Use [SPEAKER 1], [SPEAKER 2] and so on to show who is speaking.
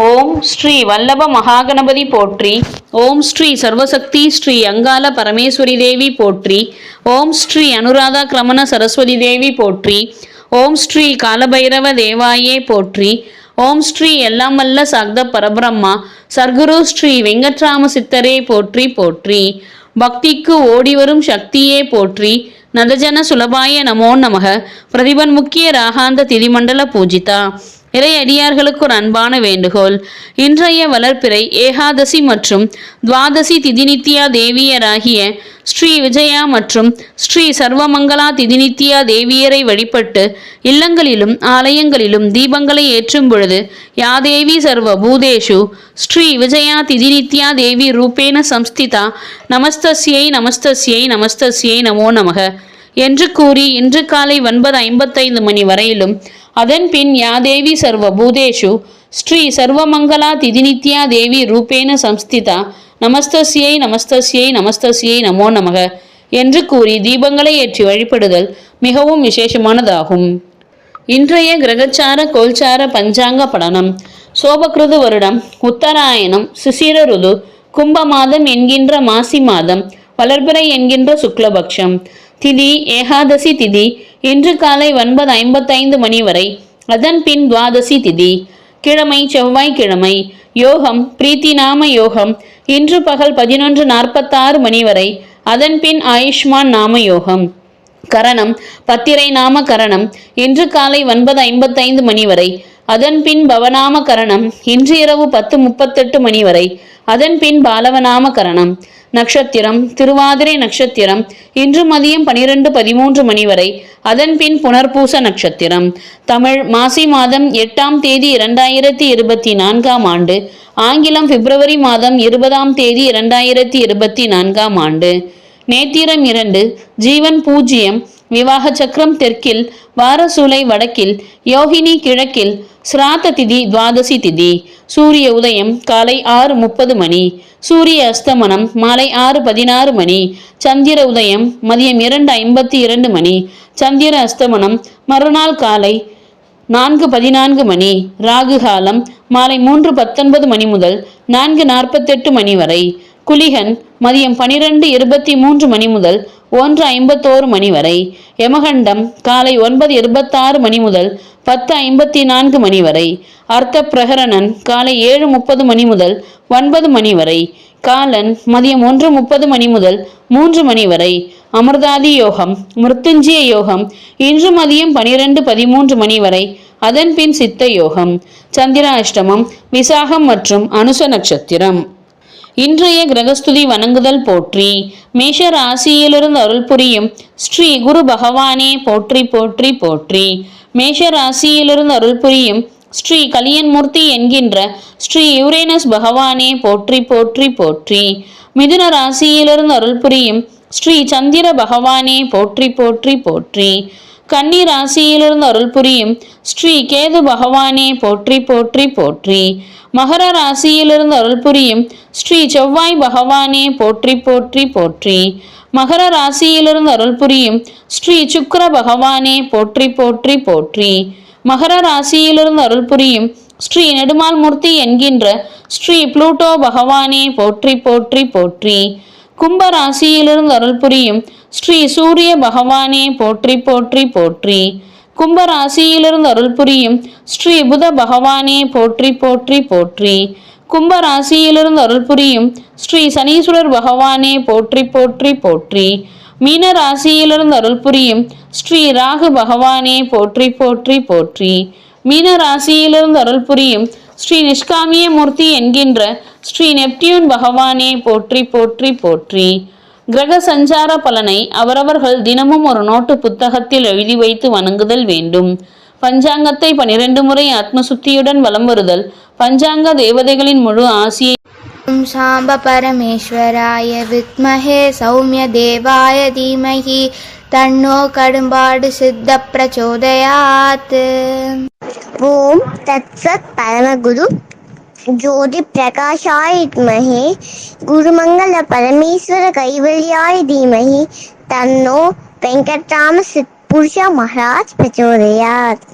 [SPEAKER 1] ஓம் ஸ்ரீ வல்லப மகாகணபதி போற்றி. ஓம் ஸ்ரீ சர்வசக்தி ஸ்ரீ அங்கால பரமேஸ்வரி தேவி போற்றி. ஓம் ஸ்ரீ அனுராதா கிரமண சரஸ்வதி தேவி போற்றி. ஓம் ஸ்ரீ காலபைரவ தேவாயே போற்றி. ஓம் ஸ்ரீ எல்லாம் வல்ல சக்த பரபிரம்மா சர்க்குரு ஸ்ரீ வெங்கட்ராம சித்தரே போற்றி போற்றி. பக்திக்கு ஓடிவரும் சக்தியே போற்றி. நதஜன சுலபாய நமோ நமக. பிரதிபன் முக்கிய ராகாந்த திதிமண்டல பூஜிதா. இறை அடியார்களுக்கு ஒரு அன்பான வேண்டுகோள். இன்றைய வளர்ப்பிறை ஏகாதசி மற்றும் துவாதசி திதிநித்யா தேவியராகிய ஸ்ரீ விஜயா மற்றும் ஸ்ரீ சர்வமங்களா திதிநித்யா தேவியரை வழிபட்டு இல்லங்களிலும் ஆலயங்களிலும் தீபங்களை ஏற்றும் பொழுது யாதேவி சர்வ பூதேஷு ஸ்ரீ விஜயா திதிநித்யா தேவி ரூபேன சம்ஸ்திதா நமஸ்தஸ்யை நமஸ்தஸ்யை நமஸ்தஸ்யை நமோ நமக என்று கூறி இன்று காலை 9:55 மணி வரையிலும் அதன் பின் யாதேவி சர்வ பூதேஷு ஸ்ரீ சர்வமங்களா திதிநித்யா தேவி ரூபேன சம்ஸ்திதா நமஸ்தஸ்யை நமஸ்தஸ்யை நமஸ்தஸ்யை நமோ நமக என்று கூறி தீபங்களை ஏற்றி வழிபடுதல் மிகவும் விசேஷமானதாகும். இன்றைய கிரகச்சார கோல்சார பஞ்சாங்க படனம். சோபகிருது வருடம் உத்தராயணம் சிசிர ருது கும்ப மாதம் என்கின்ற மாசி மாதம் வளர்பிறை என்கின்ற சுக்லபக்ஷம் திதி ஏகாதசி திதி இன்று காலை 9:55 மணி வரை. அதன் பின் துவாதசி திதி கிழமை செவ்வாய்க்கிழமை. யோகம் பிரீத்தி நாம யோகம் இன்று பகல் 11:46 மணி வரை. அதன் பின் ஆயுஷ்மான் நாம யோகம். கரணம் பத்திரை நாம கரணம் இன்று காலை 9:55 மணி வரை. அதன் பின் பவநாம கரணம் இன்று இரவு 10:38 மணி வரை. அதன் பின் பாலவநாம கரணம். நட்சத்திரம் திருவாதிரை நட்சத்திரம் இன்று மதியம் 12:13 மணி வரை. அதன் பின் புனர்பூச நட்சத்திரம். தமிழ் மாசி மாதம் 8ஆம் தேதி 2024ஆம் ஆண்டு. ஆங்கிலம் பிப்ரவரி மாதம் 20ஆம் தேதி 2024ஆம் ஆண்டு. நேத்திரம் 2 ஜீவன் பூஜ்யம். விவாக சக்கரம் தெற்கில். வாரசூலை வடக்கில். யோகினி கிழக்கில். சிராத்த திதி துவாதசி திதி. சூரிய உதயம் காலை 6:30 மணி. சூரிய அஸ்தமனம் மாலை 6:16 மணி. சந்திர உதயம் மதியம் 2:52 மணி. சந்திர அஸ்தமனம் மறுநாள் காலை 4:14 மணி. ராகு காலம் மாலை 3:19 மணி முதல் 4:48 மணி வரை. குளிகன் மதியம் 12:23 மணி முதல் 1:51 மணி வரை. யமகண்டம் காலை 9:26 மணி முதல் 10:54 மணி வரை. அர்த்த பிரகரணன் காலை 7:30 மணி முதல் 9 மணி வரை. காலன் மதியம் 1:30 மணி முதல் 3 மணி வரை. அமிர்தாதி யோகம் மிருத்துஞ்சய யோகம் இன்று மதியம் 12:13 மணி வரை. அதன் பின் சித்த யோகம். சந்திராஷ்டமம் விசாகம் மற்றும் அனுச நட்சத்திரம். இன்றைய கிரகஸ்துதி வணங்குதல் போற்றி. மேஷ ராசியிலிருந்து அருள் புரியும் ஸ்ரீ குரு பகவானே போற்றி போற்றி போற்றி. மேஷ ராசியிலிருந்து அருள் புரியும் ஸ்ரீ கலியன்மூர்த்தி என்கின்ற ஸ்ரீ யுரேனஸ் பகவானே போற்றி போற்றி போற்றி. மிதுன ராசியிலிருந்து அருள் புரியும் ஸ்ரீ சந்திர பகவானே போற்றி போற்றி போற்றி. கன்னி ராசியிலிருந்து அருள் புரியும் ஸ்ரீ கேது பகவானே போற்றி போற்றி போற்றி. மகர ராசியிலிருந்து அருள் புரியும் ஸ்ரீ செவ்வாய் பகவானே போற்றி போற்றி போற்றி. மகர ராசியிலிருந்து அருள் புரியும் ஸ்ரீ சுக்கிர பகவானே போற்றி போற்றி போற்றி. மகர ராசியிலிருந்து அருள் புரியும் ஸ்ரீ நெடுமால் மூர்த்தி என்கின்ற ஸ்ரீ புளூட்டோ பகவானே போற்றி போற்றி போற்றி. கும்ப ராசியிலிருந்து அருள் புரியும் ஸ்ரீ சூரிய பகவானே போற்றி போற்றி போற்றி. கும்ப ராசியிலிருந்து அருள் புரியும் ஸ்ரீ புத பகவானே போற்றி போற்றி போற்றி. கும்ப ராசியிலிருந்து அருள் புரியும் ஸ்ரீ சனீஸ்வரர் பகவானே போற்றி போற்றி போற்றி. மீன ராசியிலிருந்து அருள் புரியும் ஸ்ரீ ராகு பகவானே போற்றி போற்றி போற்றி. மீன ராசியிலிருந்து அருள் புரியும் ஸ்ரீ நிஷ்காமிய மூர்த்தி என்கின்ற ஸ்ரீ நெப்டியூன் பகவானே போற்றி போற்றி போற்றி. கிரக சஞ்சார பலனை அவரவர்கள் தினமும் ஒரு நோட்டு புத்தகத்தில் எழுதி வைத்து வணங்குதல் வேண்டும். பஞ்சாங்கத்தை 12 முறை ஆத்மசுத்தியுடன் வலம் வருதல் பஞ்சாங்க தேவதைகளின் முழு ஆசியை.
[SPEAKER 2] சாம்ப பரமேஸ்வராய வித்மஹே சௌமிய தேவாய தீமஹி தன்னோ கடும்பாடு சித்த பிரச்சோதயாத்.
[SPEAKER 3] ஓம் தத்சத் பரமகுரு ஜோதி பிரகாஷாய வித்மஹே குருமங்கள பரமேஸ்வர கைவல்யாய தீமஹி தன்னோ வெங்கட்ராம சித் புருஷ மகாராஜ் பிரச்சோதயாத்.